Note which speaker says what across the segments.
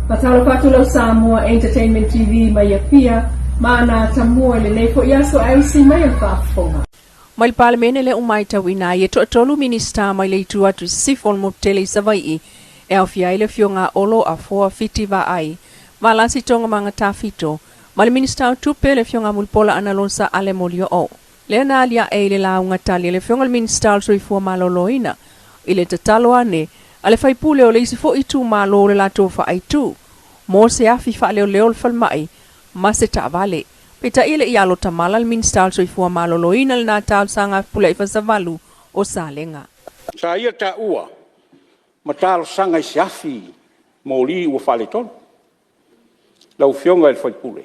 Speaker 1: Patalo patulo Samoa Entertainment TV mai pia mana tamua le lefo yaso ai si mai fafonga.
Speaker 2: Mai palemene le umai tawina ye tolu minista mai le tua tu sifol mo tele savai e au fia ile fionga olo a foa fiti va ai. Malasi tonga manga tafito. Mal minista tupe le fionga mulpola analonsa ale molio o. Le na alia e le launga tali le fionga minista so i fua maloloina. Ile tatalo ane ale fai pule o le isi fo i tu malo le la tofa ai tu. Mo se afi fa leo leo le falmai. Ma se ta vale. Peta ile ialo tamala le minsta so i fua maloloina le natal sanga pula i fasavalu o salenga.
Speaker 3: Sa ia ta ua. Matalo sanga i se afi mo li ua fale tonu. Lau fionga il fai pule.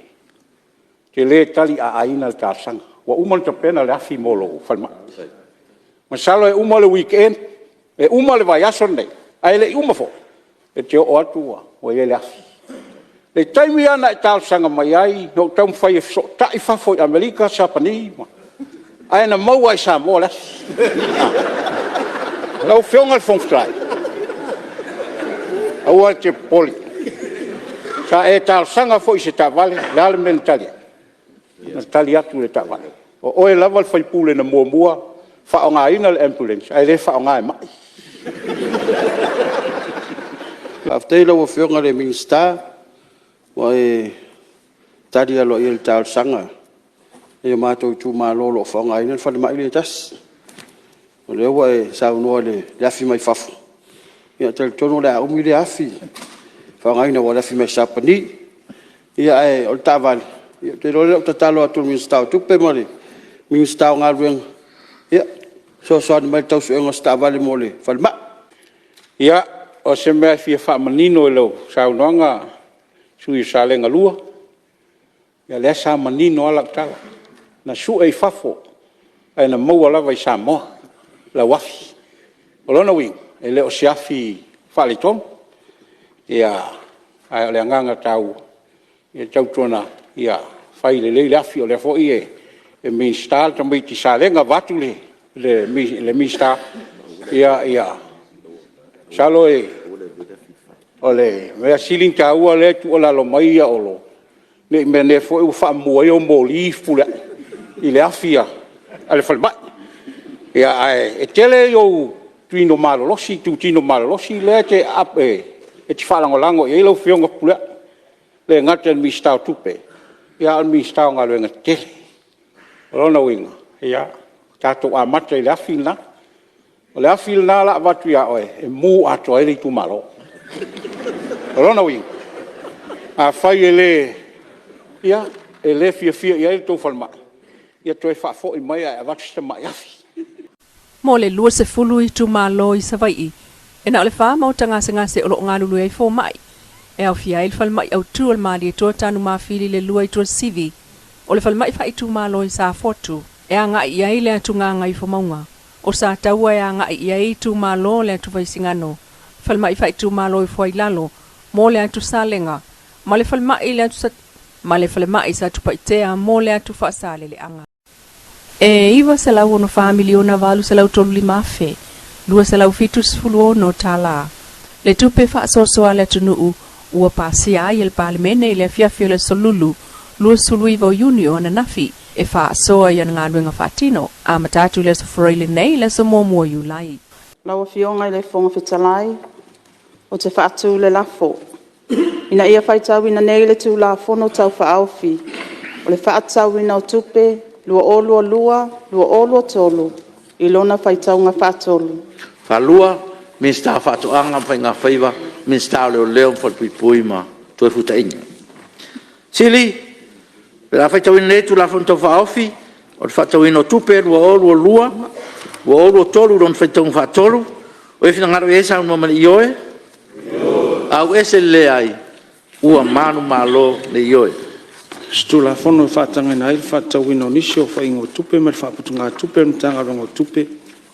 Speaker 3: Ke le tali a aina le ta sanga. Wa umal ta pena le afi mo lo falma. Masalo e umal le weekend. E uma le vai aso nei. Ai le uma fo. E te o atua. O e le afi. Le taimi ana e tal sanga mai ai. No taum fai e so. Ta i fafo i Amerika Sapani. Ai na maua i Samoa le afi. Lau fionga le fongstrai. Aua te poli. Sa e tal sanga fo i se ta vale. Le ale men talia. Na tali atu le ta vale. O e lava le fai pule na mua mua. Whaonga ina le ambulance. Ai le whaonga e mai.
Speaker 4: Aftela wa fionga le minsta wa e tadi alo il tal sanga e mato tu malolo whaonga ina fa mai le tas o le wa e sa no le afi mai fafu ia tel tono la umi le afi whaonga ina wa afi mai sapani ia e o taval ia te lo tatalo atu minsta tu pe mole minsta nga rueng ia so mai tau so nga sta vale mole fa ma
Speaker 3: ia o se mea fia wha manino e lau sau noanga sui sa lenga lua ia lea sa manino ala tala na su e fafo e na maua lava i Samoa la wafi o lona wing e leo si afi whale tonu ia ai o le anganga tau ia tau tona ia whai le afi o le fo i e minsta ta mei ti sa lenga watu le minsta ia salo e ole mea siling ta ua le tu ola lo mai ia olo ne me ne fo u fa mo yo mo li fula ile afia ale falba ia e tele yo tuino malo lo si tu tino malo lo si le te ap e ti fala ngolango e lo fionga pula le ngata mi sta tupe ia mi sta ngalo ngate lona winga ia tato amata ile afina ole afil na la watu ya oe e mu ato ele tu malo rona wing a fai ele ia ele fia ia to falma ia to fa fo i mai a watu sta mai afi
Speaker 2: mo le lua se fulu i tu malo i savai e na le fa mau tanga se o nga lulu ai fo mai e au fia il falma au tu al mali to tanu ma fili le lua i to sivi o le falma i fa i tu malo i sa fotu e anga ia ile tu nga ngai fo maunga o sa taua ya nga ia i tu malo le tu vai singano falma i fai tu malo i foi lalo mo le tu salenga ma le falma i le tu sa ma le falma i sa tu paitea mo le tu fa sale le anga e iwa se la uno family ona valu se la tolu lima fe lua se la fitus fulu no tala le tu pe fa so ale tu nu ua pasia i el parlemene le fia le solulu lua sului vo union na nafi e fa soa ia ngā nuinga whatino, a matatu le sofroile nei le so mōmua yu lai.
Speaker 5: Laua fionga i le fonga whitalai, o te whaatu le lafo. Ina ia whaitau ina nei le tū la fono tau whaauwhi. O le whaatau ina o tupe, lua olua lua, lua olua tolu, i lona whaitau ngā whaatolu.
Speaker 6: Whalua, minsta whaatuanga whai ngā whaiva, minsta leo leo whalpui ma, tue futa inga. Sili, la fai tawin le tu la fonto fa ofi o fa tawin o tupe lua o tolu don fai tawin fa tolu o e fina ngaro e sa un mama ioe au ese le ai ua manu malo le ioe
Speaker 7: stu la fono fa tanga na il fa tawin o nisio fa ingo tupe mal fa putunga tupe mtanga rongo tupe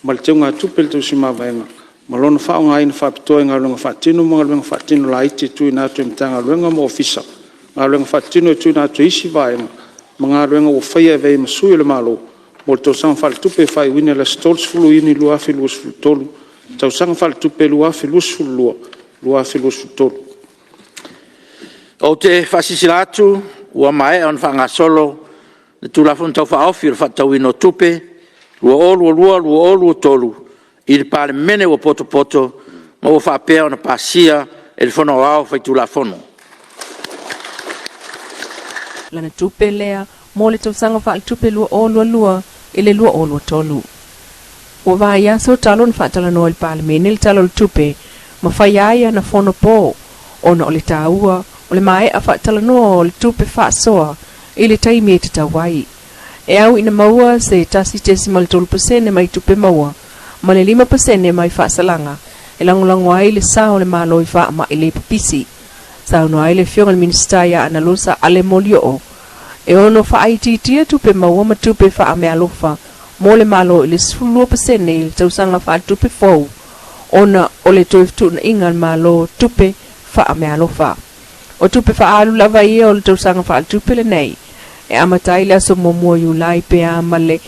Speaker 7: mal teunga tupe tu sima vaenga malona fa nga ina fa pitoe nga rongo fa tino mo nga fa tino la iti tu ina tu mtanga rongo mo ofisa ngaluenga fatino tu na tu isi vai mga luenga o faia ve masui le malo mo to sang fal tupe fai wina la stols fulu ini lua filus tolu to sang fal tupe lua filus lua filus tolu
Speaker 6: O te whasisila atu, ua mai on whangasolo, le tūlafon tau whaofi le whatauino tupe, lua olu o tolu, i le pāle mene ua poto, ma ua whapea ona pāsia, e le whono au whai tūlafono.
Speaker 2: Lana tupe lea, mo le tausanga wha tupe lua olu, i le lua olu o tolu. Ua vai aso talon whatala no le pāle mene le talo le tupe, ma whai aia na whono pō, ona o le tāua, o le mai a whatala no o le tupe whaasoa, i le taimi e te tawai. E au ina maua se tasi tesi ma le 3% mai tupe maua, ma le 5% mai whaasalanga, e langolango ai le sao le malo i wha ma i le pupisi. Sao no ai le fionga le ministaya ana losa ale molio o. E ono wha aititia tupe maua ma tupe wha mea lofa, mo le malo i le 10% i le tausanga wha tupe fau, ona o le toiftu na inga le malo tupe wha mea lofa. O tupe wha alu lava ia o le tausanga wha tupe le nei, e amatai le aso momua yu lai pe amale,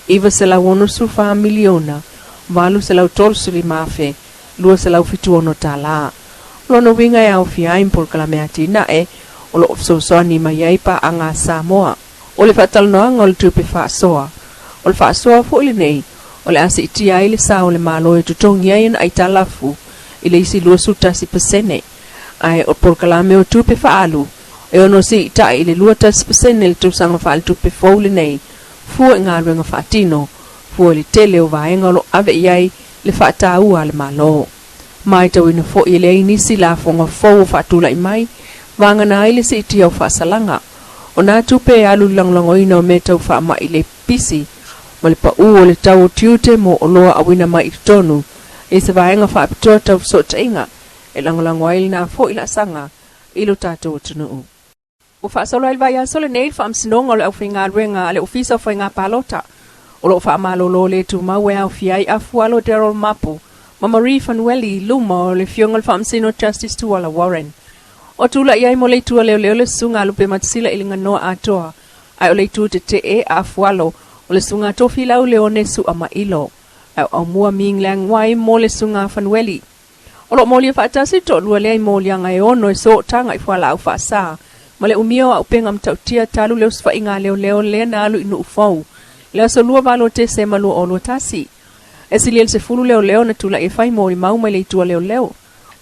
Speaker 2: iwa se lau ono su wha miliona, walu se lau tolsu li mafe, lua se lau fitu ono ta la. Lono winga e au fia impol kala mea tina e, o lo ofsosoa ni maiaipa a ngā Samoa. O le whatalnoanga o le tupe wha soa. O le wha soa fo ili nei, o le asa iti ai le sa o le malo e tutongi ai na aita lafu, i le isi lua sutasi pasene. Ai o porkalame o tupe wha alu, e ono si ita i le lua tasi pasene le tusanga wha le tupe fo nei, fua i ngā ruenga wha tino, fua li tele o vaenga lo ave iai le wha ta ua le malo. Mai tau ina fo i le inisi la fonga fo o whatula i mai, vanga na aile si iti au whasalanga. O nā tupe e alu langlango ina o me tau wha ma i le pisi, ma le pa u o le tau o tiute mo o loa awina mai i tonu, e se vaenga wha apitoa tau so ta inga, e langlango aile na fo i la sanga, ilo tātou o tunu. O whaasolo aile vai asole nei wha amsinonga o le au whainga ruenga ale ofisa o whainga palota, o lo wha malolo le tu mawe au fiai afu alo derol mapu, ma Marie Fanueli luma o le fionga le whaamsino Justice Tuala Warren. O tula iai mo le tua leo le sunga lupe matisila ilinga noa atoa, ai o le tu te e a afualo, o le sunga tofi lau leo nesu ama ilo, ai o mua ming lang wai mo le sunga Fanueli. O lo molia whaatasi to lua lea molia ngai ono e so tanga i whala au whaasa, ma le umio au penga mtautia talu leo sfa inga leo lea na alu inu ufau, leo so lua valo te se malu o lo tasi. E siliel se fulu leo na tula e fai mori mau mai le tua leo.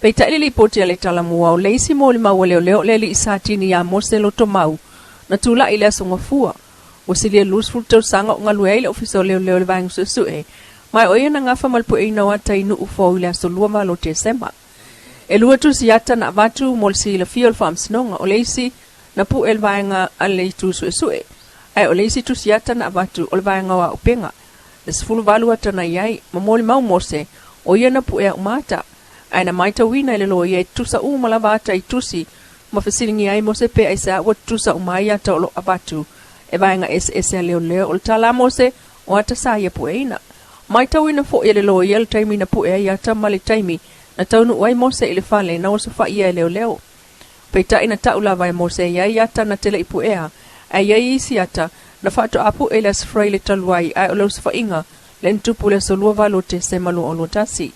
Speaker 2: Pei taile li poti ale tala mua o leisi mori mau leo le li isatini ya mose loto mau, na tula ile asonga fua. O siliel lus fulu tau sanga o ngalue ile ofiso leo le vangu susu e, mai oia na ngafa malpu e ina wata inu ufo ile aso lua malo te sema. E lua tu siyata na vatu mol si la fiol fam sinonga o leisi na pu el vanga ale tu su e. Ai o leisi tu siyata na vatu o le vanga wa upenga. Des fulu valu atana iai, mamoli mau mose, o ia na pu ea umata. Aina maita wina ile lo ia tusa malava ata i tusi, mafasiringi ai mose pe aisa wat tusa umai ata o lo abatu. E vaenga ese leo, o tala mose, o ata sa ia pu eina. Maita wina fo ile lo ia le taimi na pu ea iata mali taimi, na taunu wai mose ile fale na oso fa ia leo. Peita ina taula vai mose ia iata na tele ipu ea, ia isi ata, na fato apu elas fraile talwai ai o los fa inga len tupu le solua valote se malu o lotasi.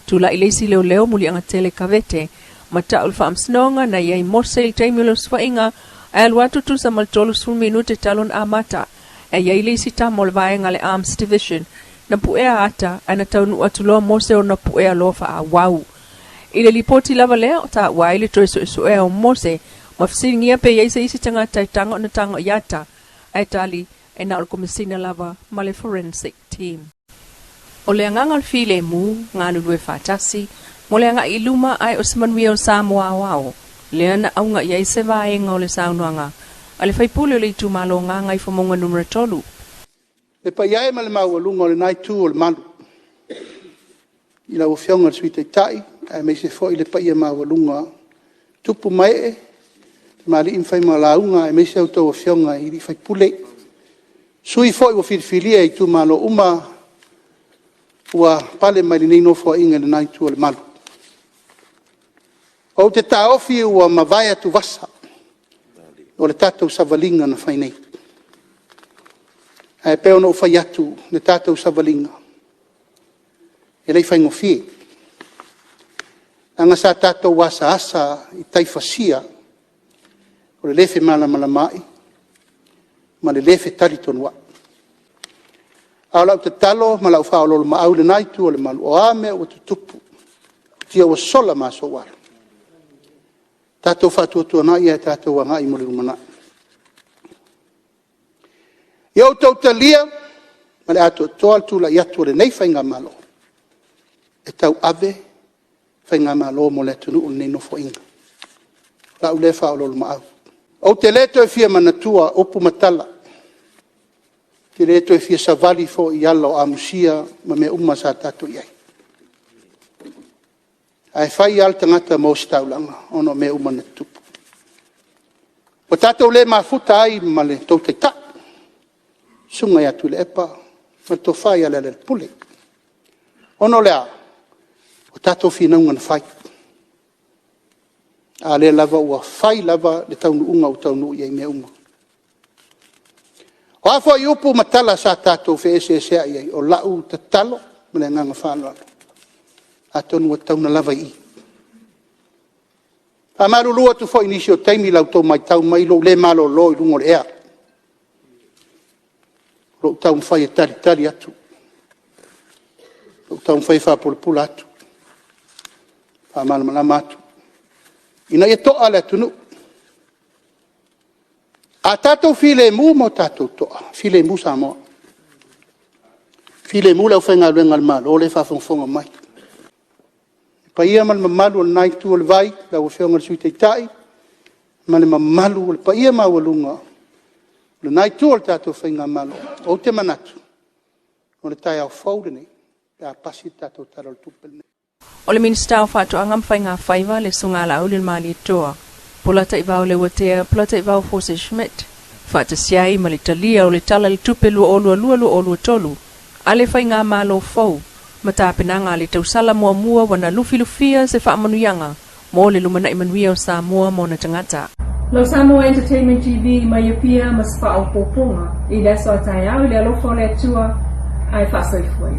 Speaker 2: Tula ilesi leo muli anga tele kavete, mata ulfa amsnonga na iai morse il taimi los fa inga ai alwatu tu sa maltolus ful minute talon amata, ai ilesi ta molvaenga le arms division, na puea ata ai na taunu atuloa morse o na puea lofa a wau. Ile lipoti lava leo ta waile toiso isu ea o morse, mafisiringia pe iai se isi tanga taitanga o na tanga yata, Itali e na o komisina lava ma le forensic team. O le angangal file mu, ngā lulue whātasi, mo le anga iluma ai o simanui o Samoa wao, le ana au ngā iai se vaenga o le saunuanga, a le whaipule o le itu malo ngā ngai whamonga numera tolu.
Speaker 8: Le pa iai ma le mau alunga o le nai tū o le malu. I la o whionga le suite tai, ai me se fo i le pa ia mau alunga, tupu mai e, mali in fai malaunga e mese au tau whionga i li fai pule. Sui fo i wa whirwhiria i tu malo uma ua pale mai ni no fo inga le nai tu le malu. O te taofi ua mawai atu wasa o le tātou savalinga na whai nei. E peo no whai atu le tātou savalinga. E lei whai ngofie. Anga sa tātou wasa asa i taifasia o le lefe malamalamai ma le lefe tali tonua ala te talo ma la fa lo ma au le nai tu le mal o ame o tupu tia o sola ma so wa tato fa tu na ia tato wa ngai mo le mana yo to talia ma le ato to tu la ia tu le nei fa nga malo e tau ave fa nga malo mo le tu nei no fo inga la u le fa lo ma au o te leto e fia manatua opu matala te leto e fia savali fo i ala o amusia ma me uma sa tato iai. Ai fai al tangata mo staulanga ono me uma na tupu. O tato le mafuta ai ma le tau te ta. Sunga ia tu le epa ma to fai ala le pule. Ono lea o tato fina unga na fai. A le lava ua fai lava le taunu unga o taunu iai me uma. O afo i upu matala sa tatou fe ese ai o lau te talo ma le nganga whanau. A tonu o tauna lava i. A maru lua tu fo inisi o taimi lau tau mai tau mai lo le malo lo i lungo le ea. Lo tau mwhai e tari atu. Lo tau mwhai whapulapula atu. Whamalama atu. Ina e toa le tunu. A tatou file mu mo tatou toa. File mu Samoa. File mu lau whenga luenga le malo. O le whafonfonga mai. Pa ia mal mamalu al nai tu al vai. Lau whionga le sui te tai. Ma le mamalu al pa ia mawalunga. Le nai tu al tatou whenga malo. O te manatu. O le tai au faudene. Ta pasi tatou taral tupel.
Speaker 2: O le minista o whātua ngam whai ngā whaiva le sunga la au le mali toa. Pulata i vau le watea, pulata i vau Fose Schmidt. Whātua siai ma le talia o le tala le tupe lua olua tolu. A le whai ngā malo fau. Ma tāpenanga le tausala mua wana lufi-lufia se whaamanuyanga. Mo le lumana i manuia o Samoa mo na tangata.
Speaker 1: Lo Samoa Entertainment TV mai pia mas wha au poponga. I le so atai au i le alofo le tua ai wha soifua.